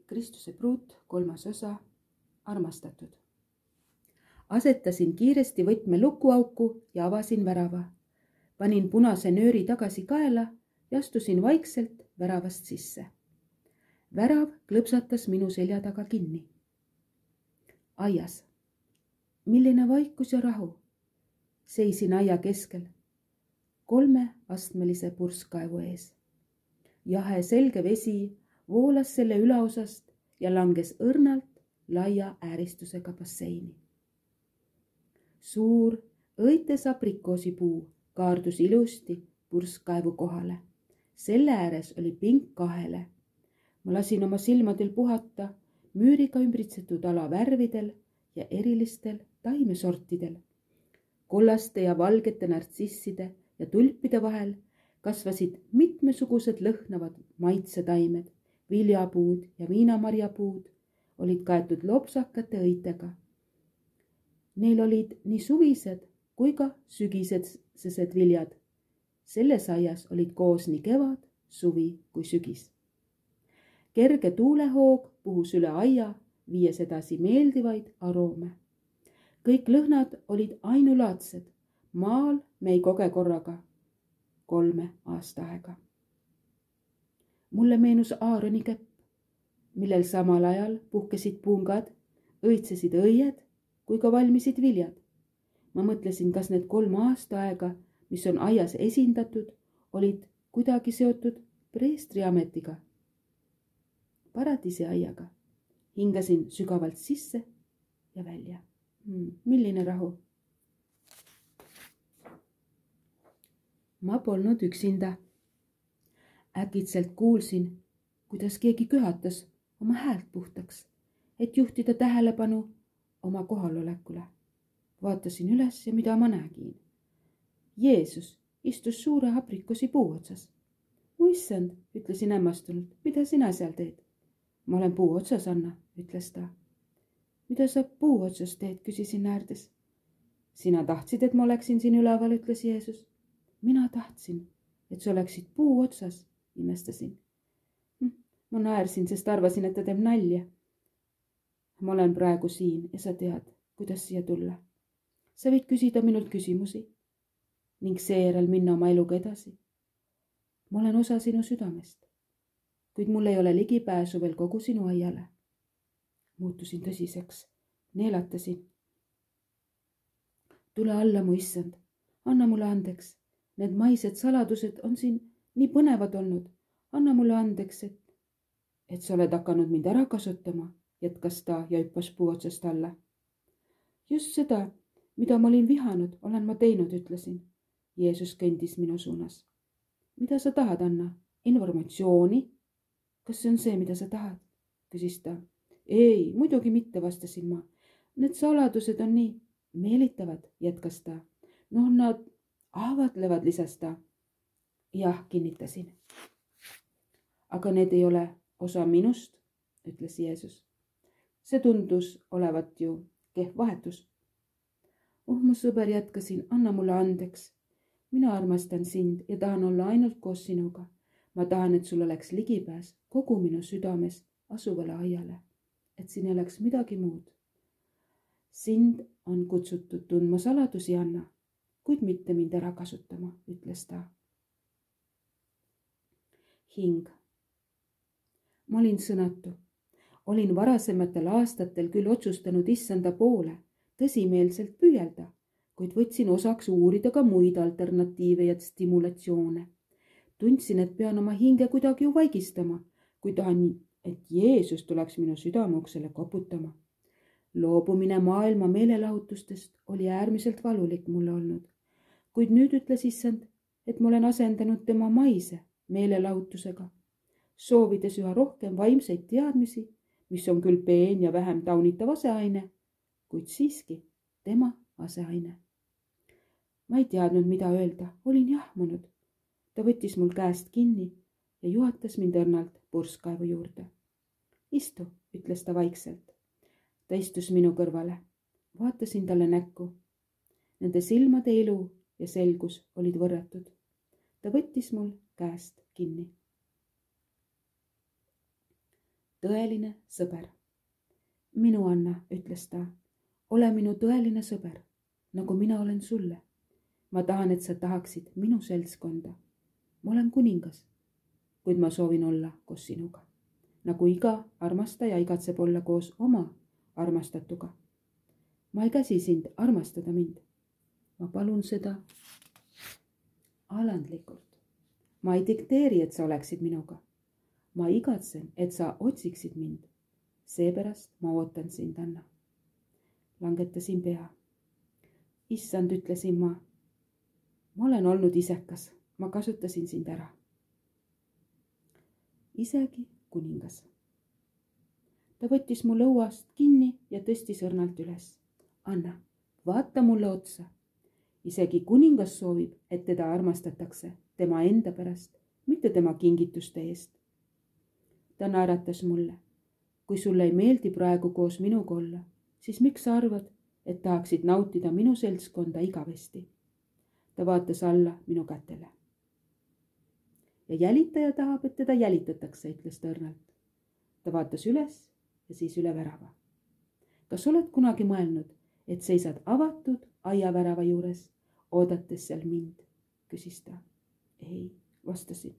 Kristuse pruut, 3. osa, armastatud. Asetasin kiiresti võtme lukuauku ja avasin värava. Panin punase nööri tagasi kaela ja astusin vaikselt väravast sisse. Värav klõpsatas minu selja taga kinni. Aias. Milline vaikus ja rahu. Seisin aia keskel, 3 astmelise purskkaevu ees. Jahe selge vesi voolas selle ülaosast ja langes õrnalt laia ääristusega basseini. Suur õites aprikoosipuu kaardus ilusti purskkaevu kohale. Selle ääres oli pink kahele. Ma lasin oma silmadel puhata müüriga ümbritsetud ala värvidel ja erilistel taimesortidel. Kollaste ja valgete nartsisside ja tulpide vahel kasvasid mitmesugused lõhnavad maitsetaimed, viljapuud ja viinamarjapuud olid kaetud lopsakate õitega. Neil olid nii suvised kui ka sügisesed viljad. Selles aias olid koos nii kevad, suvi kui sügis. Kerge tuulehoog puhus üle aia, viies edasi meeldivaid aroome. Kõik lõhnad olid ainulaadsed. Maal me ei koge korraga 3 aasta aega. Mulle meenus Aaroni kepp, millel samal ajal puhkesid pungad, õitsesid õied kui ka valmisid viljad. Ma mõtlesin, kas need 3 aasta aega, mis on aias esindatud, olid kuidagi seotud preestri ametiga. Paradiisi aiaga. Hingasin sügavalt sisse ja välja. Milline rahu. Ma polnud üksinda. Äkitselt kuulsin, kuidas keegi köhatas oma häält puhtaks, et juhtida tähelepanu oma kohalolekule. Vaatasin üles ja mida ma nägin. Jeesus istus suure aprikosi puu otsas. Mu issand, ütlesin hämmastunult, mida sina seal teed? Ma olen puu otsas, Anna, ütles ta. Mida sa puu otsas teed, küsisin naerdes. Sina tahtsid, et ma oleksin siin üleval, ütles Jeesus. Mina tahtsin, et sa oleksid puu otsas, imestasin. Ma naersin, sest arvasin, et ta teeb nalja. Ma olen praegu siin ja sa tead, kuidas siia tulla. Sa võid küsida minult küsimusi ning seejärel minna oma eluga edasi. Ma olen osa sinu südamest, kuid mul ei ole ligipääsu veel kogu sinu aiale. Muutusin tõsiseks, neelatasin. Tule alla, mu issand, anna mulle andeks. Need maised saladused on siin nii põnevad olnud. Anna mulle andeks, et sa oled hakanud mind ära kasutama, jätkas ta ja hüppas puu otsast alla. Just seda, mida ma olin vihanud, olen ma teinud, ütlesin. Jeesus kõndis minu suunas. Mida sa tahad, Anna? Informatsiooni? Kas see on see, mida sa tahad? Küsis ta. Ei, muidugi mitte, vastasin ma. Need saladused on nii meelitavad, jätkas ta. Nad ahvatlevad, lisas ta. Jah, kinnitasin. Aga need ei ole osa minust, ütles Jeesus. See tundus olevat ju kehv vahetus. Mu sõber, jätkasin, anna mulle andeks. Mina armastan sind ja tahan olla ainult koos sinuga. Ma tahan, et sul oleks ligipääs kogu minu südames asuvale aiale, et siin ei oleks midagi muud. Sind on kutsutud tundma saladusi, Anna, kuid mitte mind ära kasutama, ütles ta. Hing. Ma olin sõnatu. Olin varasematel aastatel küll otsustanud issanda poole tõsimeelselt püüelda, kuid võtsin osaks uurida ka muid alternatiive ja stimulatsioone. Tundsin, et pean oma hinge kuidagi ju vaigistama, kui tahan, et Jeesus tuleks minu südamuksele koputama. Loobumine maailma meelelahutustest oli äärmiselt valulik mulle olnud, kuid nüüd ütles issand, et ma olen asendanud tema maise meelelahutusega, soovides üha rohkem vaimseid teadmisi, mis on küll peen ja vähem taunitav aseaine, kuid siiski tema aseaine. Ma ei teadnud, mida öelda, olin jahmunud. Ta võttis mul käest kinni ja juhatas mind õrnalt purskkaevu juurde. Istu, ütles ta vaikselt. Ta istus minu kõrvale. Vaatasin talle näkku. Nende silmade ilu ja selgus olid võrratud. Ta võttis mul käest kinni. tõeline sõber. Minu Anna, ütles ta, ole minu tõeline sõber, nagu mina olen sulle. Ma tahan, et sa tahaksid minu seltskonda. Ma olen kuningas, kuid ma soovin olla koos sinuga. Nagu iga armastaja igatseb olla koos oma armastatuga. Ma ei käsi sind armastada mind. Ma palun seda alandlikult. Ma ei dikteeri, et sa oleksid minuga. Ma igatsen, et sa otsiksid mind. Seepärast ma ootan sind, Anna. Langetasin pea. Issand, ütlesin ma olen olnud isekas. Ma kasutasin sind ära. Isegi kuningas. Ta võttis mu lõuast kinni ja tõstis õrnalt üles. Anna, vaata mulle otsa. Isegi kuningas soovib, et teda armastatakse tema enda pärast, mitte tema kingituste eest. Ta naeratas mulle. Kui sulle ei meeldi praegu koos minuga olla, siis miks sa arvad, et tahaksid nautida minu seltskonda igavesti? Ta vaatas alla minu kätele. Ja jälitaja tahab, et teda jälitatakse, ütles ta õrnalt. Ta vaatas üles ja siis üle värava. Kas oled kunagi mõelnud, et seisad avatud aiavärava juures, oodates seal mind? Küsis ta. Ei, vastasin.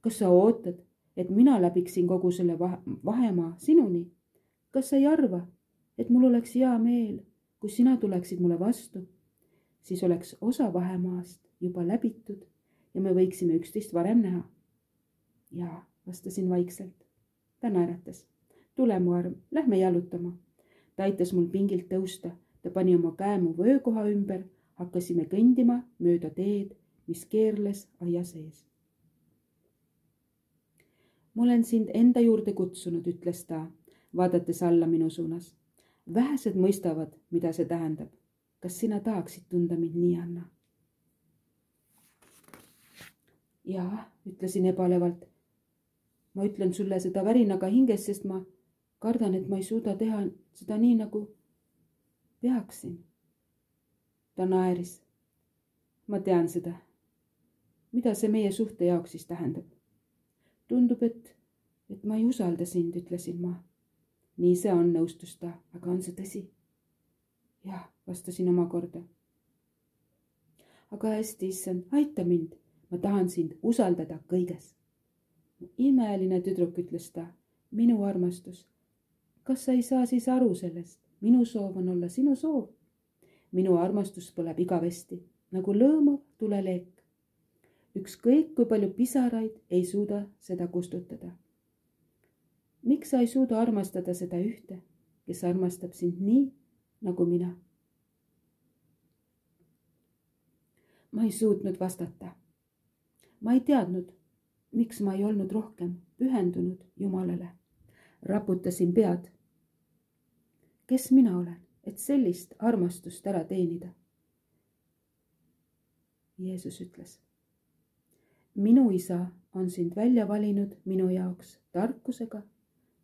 Kas sa ootad, et mina läbiksin kogu selle vahemaa sinuni? Kas sa ei arva, et mul oleks hea meel, kui sina tuleksid mulle vastu? Siis oleks osa vahemaast juba läbitud ja me võiksime üksteist varem näha. Ja, vastasin vaikselt. Ta naeratas. Tule mu arm, lähme jalutama. Ta aitas mul pingilt tõusta. Ta pani oma käe mu vöökoha ümber. Hakkasime kõndima mööda teed, mis keerles aia sees. Ma olen sind enda juurde kutsunud, ütles ta, vaadates alla minu suunas. Vähesed mõistavad, mida see tähendab. Kas sina tahaksid tunda mind nii, Anna? Jaa, ütlesin ebalevalt. Ma ütlen sulle seda värinaga hinges, sest ma kardan, et ma ei suuda teha seda nii, nagu peaksin. Ta naeris. Ma tean seda. Mida see meie suhte jaoks siis tähendab? Tundub, et ma ei usalda sind, ütlesin ma. Nii see on, nõustus ta, aga on see tõsi? Jah, vastasin omakorda. Aga hästi, issand, aita mind. Ma tahan sind usaldada kõiges. Imeline tüdruk, ütles ta, minu armastus. Kas sa ei saa siis aru sellest? Minu soov on olla sinu soov. Minu armastus põleb igavesti, nagu lõõmav tuleleek. Ükskõik, kui palju pisaraid ei suuda seda kustutada. Miks sa ei suuda armastada seda ühte, kes armastab sind nii, nagu mina? Ma ei suutnud vastata. Ma ei teadnud, miks ma ei olnud rohkem pühendunud Jumalale. Raputasin pead. Kes mina olen, et sellist armastust ära teenida? Jeesus ütles. Minu isa on sind välja valinud minu jaoks tarkusega,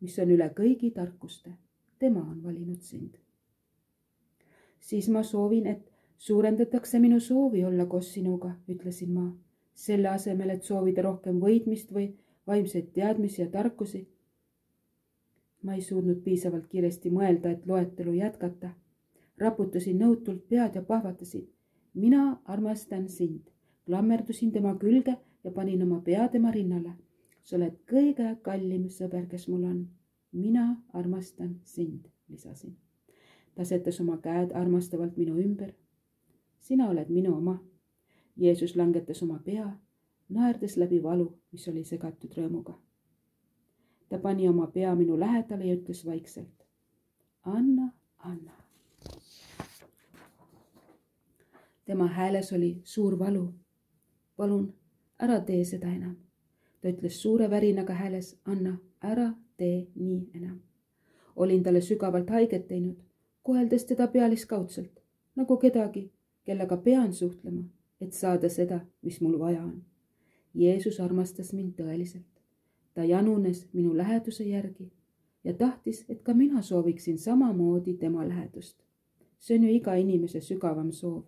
mis on üle kõigi tarkuste. Tema on valinud sind. Siis ma soovin, et suurendatakse minu soovi olla koos sinuga, ütlesin ma. Selle asemel, et soovida rohkem võitmist või vaimseid teadmisi ja tarkusi. Ma ei suutnud piisavalt kiiresti mõelda, et loetelu jätkata. Raputasin nõutult pead ja pahvatasin. Mina armastan sind. Klammerdusin tema külge ja panin oma pea tema rinnale. Sa oled kõige kallim sõber, kes mul on. Mina armastan sind, lisasin. Ta asetas oma käed armastavalt minu ümber. Sina oled minu oma. Jeesus langetas oma pea, naerdes läbi valu, mis oli segatud rõõmuga. Ta pani oma pea minu lähedale ja ütles vaikselt. Anna, Anna. Tema hääles oli suur valu. Palun, ära tee seda enam. Ta ütles suure värinaga hääles, Anna, ära tee nii enam. Olin talle sügavalt haiget teinud, koheldes teda pealiskaudselt, nagu kedagi, kellega pean suhtlema, et saada seda, mis mul vaja on. Jeesus armastas mind tõeliselt. Ta janunes minu läheduse järgi ja tahtis, et ka mina sooviksin samamoodi tema lähedust. See on ju iga inimese sügavam soov,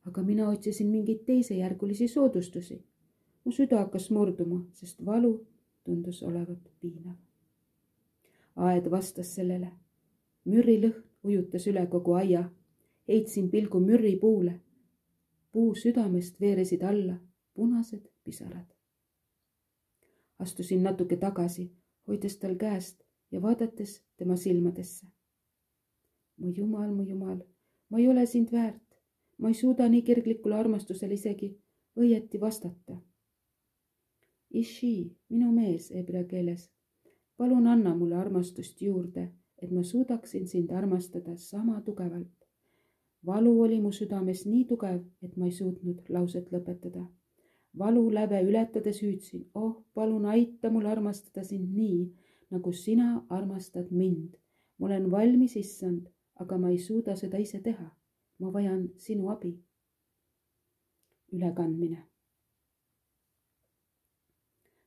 aga mina otsisin mingeid teisejärgulisi soodustusi. Mu süda hakkas murduma, sest valu tundus olevat piinav. Aed vastas sellele. Mürrilõhn ujutas üle kogu aia. Heitsin pilgu mürri puule. Puu südamest veeresid alla punased pisarad. Astusin natuke tagasi, hoides tal käest ja vaadates tema silmadesse. Mu jumal, ma ei ole sind väärt. Ma ei suuda nii kirglikule armastusele isegi õieti vastata. Ishi, minu mees hebrea keeles. Palun anna mulle armastust juurde, et ma suudaksin sind armastada sama tugevalt. Valu oli mu südames nii tugev, et ma ei suutnud lauset lõpetada. Valu läve ületades hüüdsin, palun aita mul armastada sind nii, nagu sina armastad mind. Ma olen valmis, issand, aga ma ei suuda seda ise teha. Ma vajan sinu abi. Ülekandmine.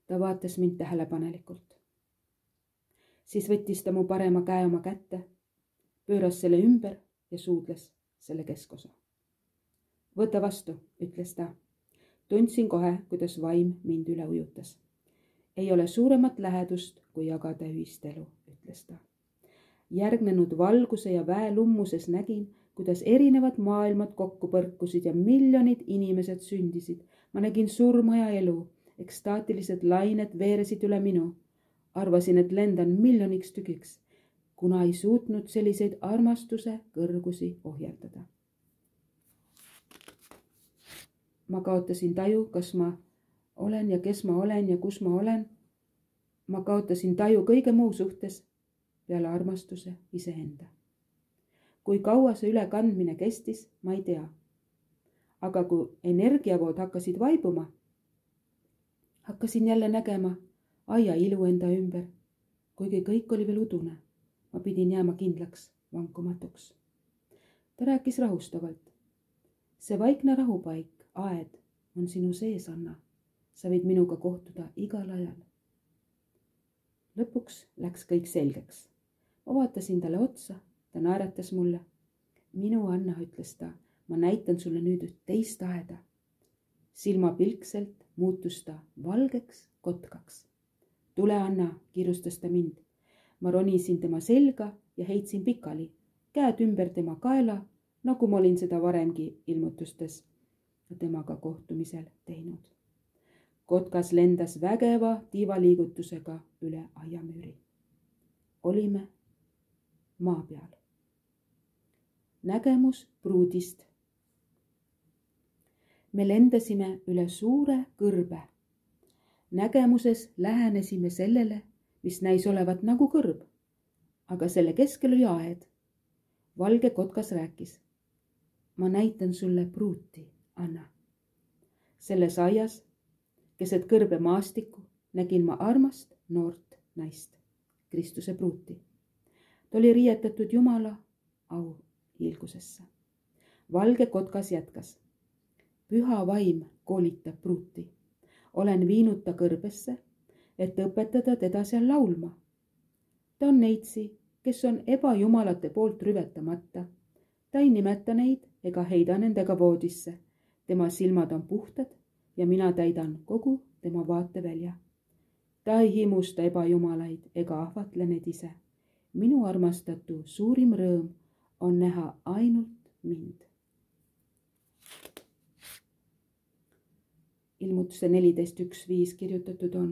Ta vaatas mind tähelepanelikult. Siis võttis ta mu parema käe oma kätte, pööras selle ümber ja suudles selle keskosa. Võta vastu, ütles ta. Tundsin kohe, kuidas vaim mind üle ujutas. Ei ole suuremat lähedust, kui jagada ühist elu, ütles ta. Järgnenud valguse ja väe lummuses nägin, kuidas erinevad maailmad kokku põrkusid ja miljonid inimesed sündisid. Ma nägin surma ja elu, ekstaatilised lained veeresid üle minu. Arvasin, et lendan miljoniks tükiks, kuna ei suutnud selliseid armastuse kõrgusi ohjerdada. Ma kaotasin taju, kas ma olen ja kes ma olen ja kus ma olen. Ma kaotasin taju kõige muu suhtes peale armastuse iseenda. Kui kaua see ülekandmine kestis, ma ei tea. Aga kui energiavood hakkasid vaibuma, hakkasin jälle nägema aia ilu enda ümber, kuigi kõik oli veel udune. Ma pidin jääma kindlaks, vankumatuks. Ta rääkis rahustavalt. See vaikne rahupaik, aed, on sinu sees, Anna. Sa võid minuga kohtuda igal ajal. Lõpuks läks kõik selgeks. Ma vaatasin talle otsa, ta naeratas mulle. Minu Anna, ütles ta, ma näitan sulle nüüd üht teist aeda. Silmapilkselt muutus ta valgeks kotkaks. Tule, Anna, kiirustas ta mind. Ma ronisin tema selga ja heitsin pikali, käed ümber tema kaela, nagu ma olin seda varemgi ilmutustes temaga kohtumisel teinud. Kotkas lendas vägeva tiivaliigutusega üle aiamüüri. Olime maa peal. Nägemus pruudist. Me lendasime üle suure kõrbe. Nägemuses lähenesime sellele, mis näis olevat nagu kõrb, aga selle keskel oli aed. Valge kotkas rääkis. Ma näitan sulle pruuti, Anna. Selles aias, keset kõrbe maastikku, nägin ma armast noort naist, Kristuse pruuti. Ta oli riietatud Jumala au hiilgusesse. Valge kotkas jätkas. Püha vaim koolitab pruuti. Olen viinud ta kõrbesse, et õpetada teda seal laulma. Ta on neitsi, kes on ebajumalate poolt rüvetamata. Ta ei nimeta neid ega heida nendega voodisse. Tema silmad on puhtad ja mina täidan kogu tema vaatevälja. Ta ei himusta ebajumalaid ega ahvatle need ise. Minu armastatu suurim rõõm on näha ainult mind. Ilmutuse 14.1.5 kirjutatud on.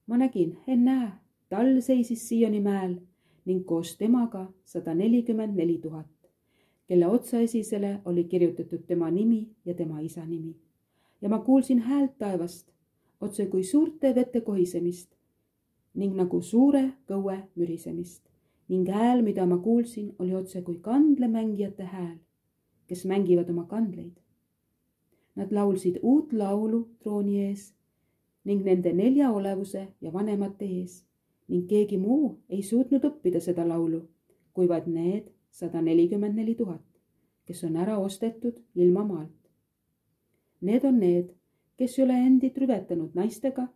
Ma nägin, ennäe, tal seisis Sioni mäel ning koos temaga 144 000, kelle otsaesisele oli kirjutatud tema nimi ja tema isa nimi. Ja ma kuulsin häält taevast, otse kui suurte vete kohisemist ning nagu suure kõue mürisemist. Ning hääl, mida ma kuulsin, oli otse kui kandlemängijate hääl, kes mängivad oma kandleid. Nad laulsid uut laulu trooni ees ning nende 4 olevuse ja vanemate ees ning keegi muu ei suutnud õppida seda laulu, kuivad need 144 000, kes on ära ostetud ilma maalt. Need on need, kes ei ole endid rüvetanud naistega,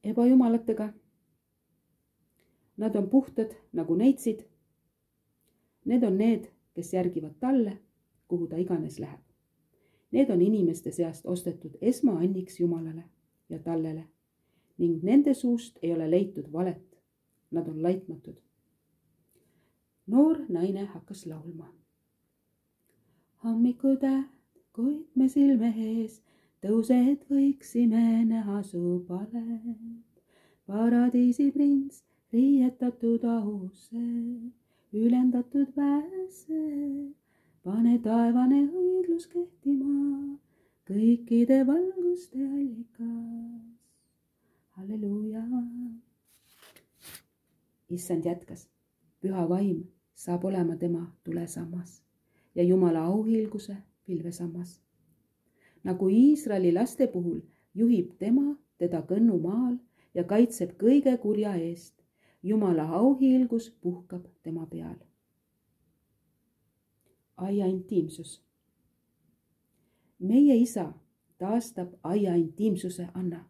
ebajumalatega. Nad on puhtad nagu neitsid. Need on need, kes järgivad talle, kuhu ta iganes läheb. Need on inimeste seast ostetud esmaanniks Jumalale ja tallele. ning nende suust ei ole leitud valet. Nad on laitmatud. Noor naine hakkas laulma. Hommikutäht, kuid me silme ees, tõused võiksime näha su palet. Paradiisi prints, riietatud ausse, ülendatud pääse, pane taevane õiglus kehtima, kõikide valguste allikas. Halleluuja. Issand jätkas, püha vaim saab olema tema tulesammas ja Jumala auhiilguse pilvesammas. Nagu Iisraeli laste puhul juhib tema teda kõnnumaal ja kaitseb kõige kurja eest, Jumala auhiilgus puhkab tema peal. Aia intiimsus. Meie isa taastab aia intiimsuse Anna.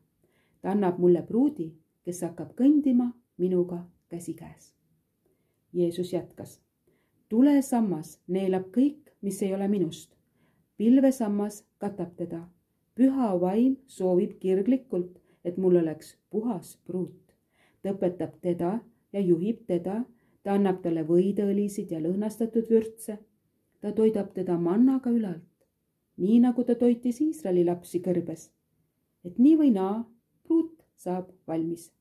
Ta annab mulle pruudi, kes hakkab kõndima minuga käsikäes. Jeesus jätkas. Tulesammas neelab kõik, mis ei ole minust. Pilvesammas katab teda. Püha vaim soovib kirglikult, et mul oleks puhas pruut. Ta õpetab teda ja juhib teda. Ta annab talle võideõlisid ja lõhnastatud vürtse. Ta toidab teda mannaga ülalt, nii nagu ta toitis Iisraeli lapsi kõrbes. Et nii või naa, pruut saab valmis.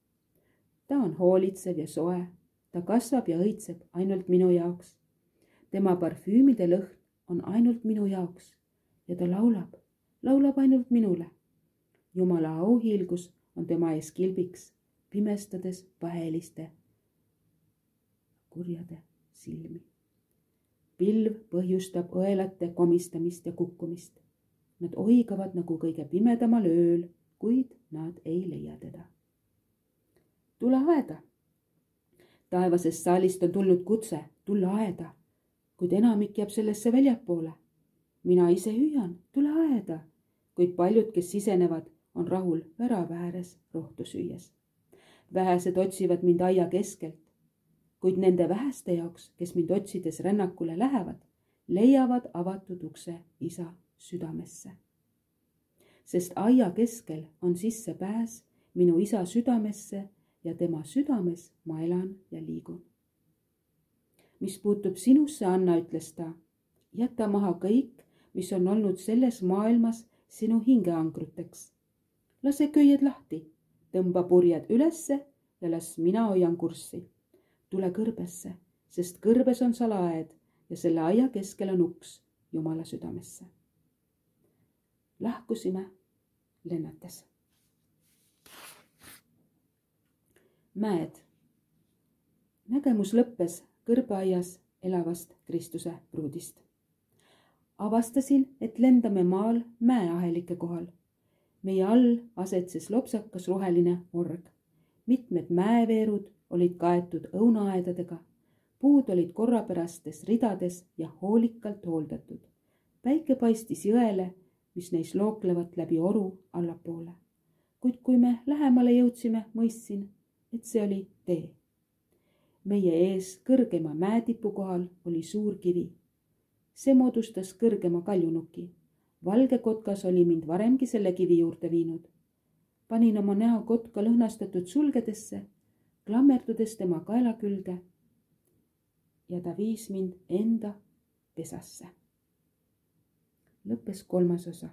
Ta on hoolitsev ja soe. Ta kasvab ja õitseb ainult minu jaoks. Tema parfüümide lõhn on ainult minu jaoks ja ta laulab ainult minule. Jumala auhiilgus on tema ees kilbiks, pimestades paheliste kurjade silmi. Pilv põhjustab õelate komistamist ja kukkumist. Nad oigavad nagu kõige pimedamal ööl, kuid nad ei leia teda. Tule aeda. Taevasest saalist on tulnud kutse, tulla aeda, kuid enamik jääb sellesse väljapoole. Mina ise hüüan, tule aeda, kuid paljud, kes sisenevad, on rahul värava ääres rohtu süües. Vähesed otsivad mind aia keskelt, kuid nende väheste jaoks, kes mind otsides rännakule lähevad, leiavad avatud ukse isa südamesse. Sest aia keskel on sissepääs minu isa südamesse ja tema südames ma elan ja liigun. Mis puutub sinusse, Anna, ütles ta, jäta maha kõik, mis on olnud selles maailmas sinu hingeangruteks. Lase köied lahti, tõmba purjed ülesse ja las mina hoian kurssi. Tule kõrbesse, sest kõrbes on salaaed ja selle aia keskel on uks Jumala südamesse. Lahkusime lennates. Mäed. Nägemus lõppes kõrbeaias elavast Kristuse pruudist. Avastasin, et lendame maal mäeahelike kohal. Meie all asetses lopsakas roheline org. Mitmed mäeveerud olid kaetud õunaaedadega. Puud olid korrapärastes ridades ja hoolikalt hooldatud. Päike paistis jõele, mis neis looklevad läbi oru allapoole. Kuid kui me lähemale jõudsime, mõistsin, et see oli tee. Meie ees kõrgema mäetipu kohal oli suur kivi. See moodustas kõrgema kaljunuki. Valge kotkas oli mind varemgi selle kivi juurde viinud. Panin oma näo kotka lõhnastatud sulgedesse, klammerdudes tema kaela külge ja ta viis mind enda pesasse. Lõppes 3. osa.